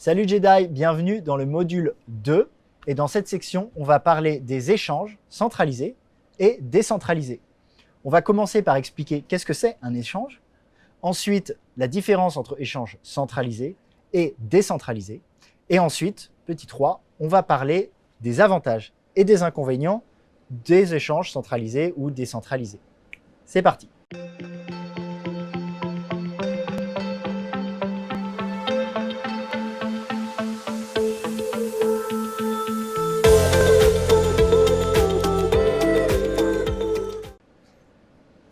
Salut Jedi, bienvenue dans le module 2. Et dans cette section, on va parler des échanges centralisés et décentralisés. On va commencer par expliquer qu'est-ce que c'est un échange. Ensuite, la différence entre échange centralisé et décentralisé. Et ensuite, petit 3, on va parler des avantages et des inconvénients des échanges centralisés ou décentralisés. C'est parti.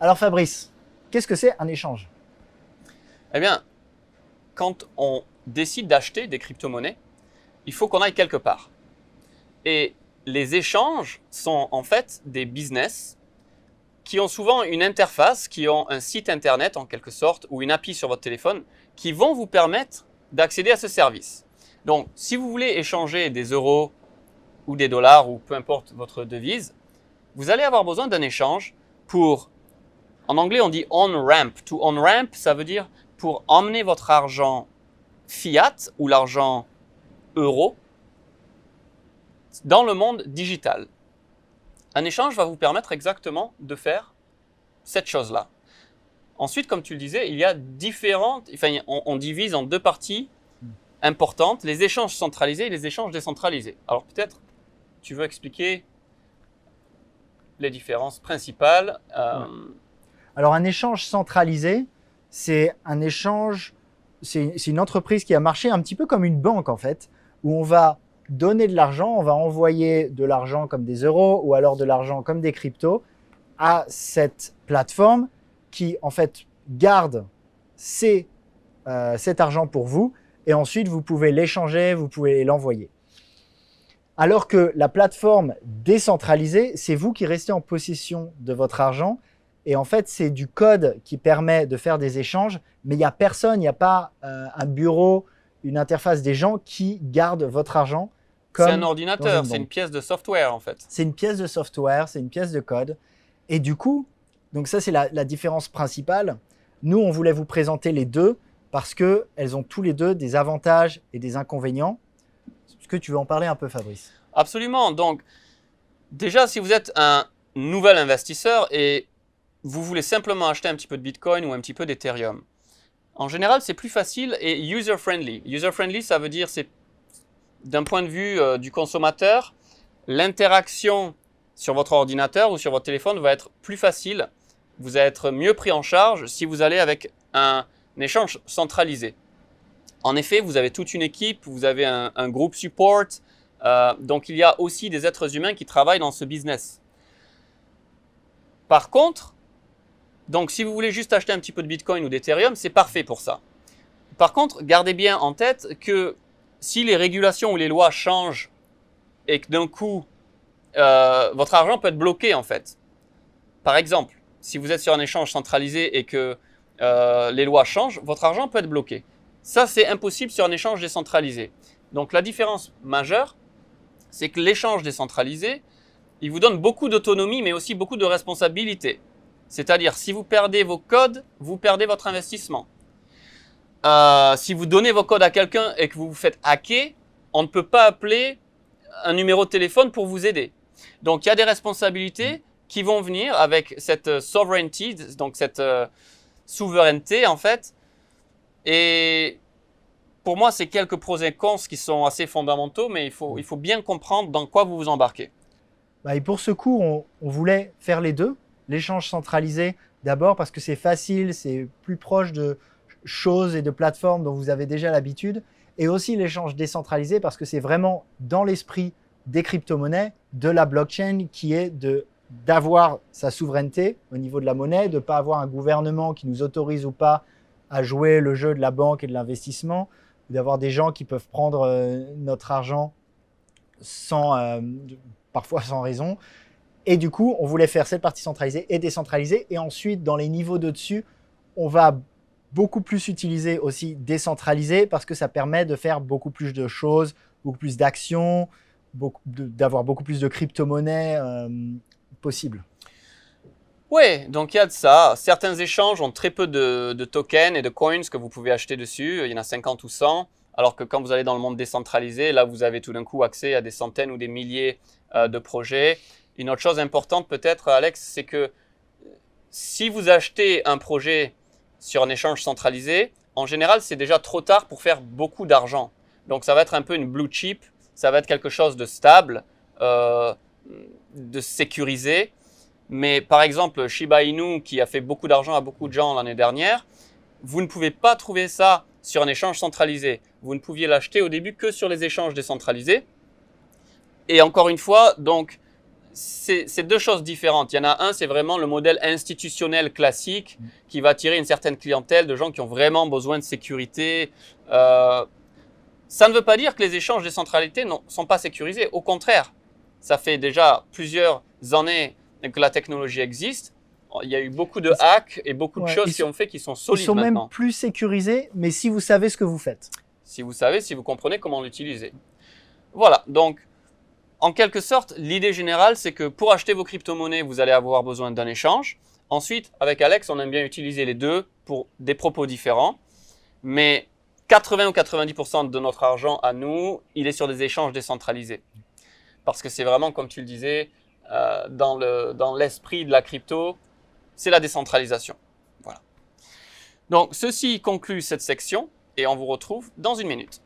Alors Fabrice, qu'est-ce que c'est un échange? Eh bien, quand on décide d'acheter des crypto-monnaies, il faut qu'on aille quelque part. Et les échanges sont en fait des business qui ont souvent une interface, qui ont un site internet en quelque sorte, ou une API sur votre téléphone, qui vont vous permettre d'accéder à ce service. Donc, si vous voulez échanger des euros ou des dollars, ou peu importe votre devise, vous allez avoir besoin d'un échange pour, en anglais on dit on-ramp. To on-ramp, ça veut dire pour emmener votre argent fiat ou l'argent euro dans le monde digital. Un échange va vous permettre exactement de faire cette chose-là. Ensuite, comme tu le disais, il y a différentes, on divise en deux parties importantes, les échanges centralisés et les échanges décentralisés. Alors peut-être, tu veux expliquer les différences principales. Alors un échange centralisé, c'est un échange, c'est une entreprise qui a marché un petit peu comme une banque en fait, où on va donner de l'argent, on va envoyer de l'argent comme des euros ou alors de l'argent comme des cryptos à cette plateforme qui en fait garde cet argent pour vous et ensuite vous pouvez l'échanger, vous pouvez l'envoyer. Alors que la plateforme décentralisée, c'est vous qui restez en possession de votre argent et en fait c'est du code qui permet de faire des échanges, mais il n'y a personne, il n'y a pas un bureau, une interface des gens qui gardent votre argent. C'est un ordinateur, c'est une pièce de software en fait. C'est une pièce de software, c'est une pièce de code. Et du coup, donc ça c'est la différence principale. Nous, on voulait vous présenter les deux parce qu'elles ont tous les deux des avantages et des inconvénients. Est-ce que tu veux en parler un peu, Fabrice? Absolument. Donc, déjà, si vous êtes un nouvel investisseur et vous voulez simplement acheter un petit peu de Bitcoin ou un petit peu d'Ethereum, en général, c'est plus facile et user-friendly. User-friendly, ça veut dire c'est d'un point de vue du consommateur, l'interaction sur votre ordinateur ou sur votre téléphone va être plus facile. Vous allez être mieux pris en charge si vous allez avec un échange centralisé. En effet, vous avez toute une équipe, vous avez un groupe support, donc il y a aussi des êtres humains qui travaillent dans ce business. Par contre, donc si vous voulez juste acheter un petit peu de Bitcoin ou d'Ethereum, c'est parfait pour ça. Par contre, gardez bien en tête que si les régulations ou les lois changent et que d'un coup, votre argent peut être bloqué en fait. Par exemple, si vous êtes sur un échange centralisé et que les lois changent, votre argent peut être bloqué. Ça, c'est impossible sur un échange décentralisé. Donc la différence majeure, c'est que l'échange décentralisé, il vous donne beaucoup d'autonomie, mais aussi beaucoup de responsabilité. C'est-à-dire, si vous perdez vos codes, vous perdez votre investissement. Si vous donnez vos codes à quelqu'un et que vous vous faites hacker, on ne peut pas appeler un numéro de téléphone pour vous aider. Donc, il y a des responsabilités qui vont venir avec cette sovereignty, donc cette souveraineté en fait. Et pour moi, c'est quelques pros et cons qui sont assez fondamentaux, mais il faut bien comprendre dans quoi vous vous embarquez. Et pour ce coup, on voulait faire les deux. L'échange centralisé d'abord parce que c'est facile, c'est plus proche de choses et de plateformes dont vous avez déjà l'habitude. Et aussi l'échange décentralisé parce que c'est vraiment dans l'esprit des crypto-monnaies, de la blockchain qui est d'avoir sa souveraineté au niveau de la monnaie, de ne pas avoir un gouvernement qui nous autorise ou pas à jouer le jeu de la banque et de l'investissement, d'avoir des gens qui peuvent prendre notre argent parfois sans raison. Et du coup, on voulait faire cette partie centralisée et décentralisée. Et ensuite, dans les niveaux de dessus, on va beaucoup plus utiliser aussi décentralisé parce que ça permet de faire beaucoup plus de choses, beaucoup plus d'actions, d'avoir beaucoup plus de crypto-monnaies possibles. Oui, donc il y a de ça. Certains échanges ont très peu de tokens et de coins que vous pouvez acheter dessus. Il y en a 50 ou 100. Alors que quand vous allez dans le monde décentralisé, là, vous avez tout d'un coup accès à des centaines ou des milliers de projets. Une autre chose importante peut-être, Alex, c'est que si vous achetez un projet sur un échange centralisé, en général, c'est déjà trop tard pour faire beaucoup d'argent. Donc, ça va être un peu une blue chip, ça va être quelque chose de stable, de sécurisé. Mais par exemple, Shiba Inu, qui a fait beaucoup d'argent à beaucoup de gens l'année dernière, vous ne pouvez pas trouver ça sur un échange centralisé. Vous ne pouviez l'acheter au début que sur les échanges décentralisés. Et encore une fois, donc, c'est deux choses différentes. Il y en a un, c'est vraiment le modèle institutionnel classique qui va attirer une certaine clientèle de gens qui ont vraiment besoin de sécurité. Ça ne veut pas dire que les échanges décentralisés ne sont pas sécurisés. Au contraire, ça fait déjà plusieurs années que la technologie existe. Il y a eu beaucoup de hacks et beaucoup de choses qui ont fait qu'ils sont solides maintenant. Ils sont même plus sécurisés, mais si vous savez ce que vous faites. Si vous savez, si vous comprenez comment l'utiliser. Voilà, donc en quelque sorte, l'idée générale, c'est que pour acheter vos crypto-monnaies, vous allez avoir besoin d'un échange. Ensuite, avec Alex, on aime bien utiliser les deux pour des propos différents. Mais 80 ou 90% de notre argent à nous, il est sur des échanges décentralisés. Parce que c'est vraiment, comme tu le disais, dans l'esprit de la crypto, c'est la décentralisation. Voilà. Donc, ceci conclut cette section et on vous retrouve dans une minute.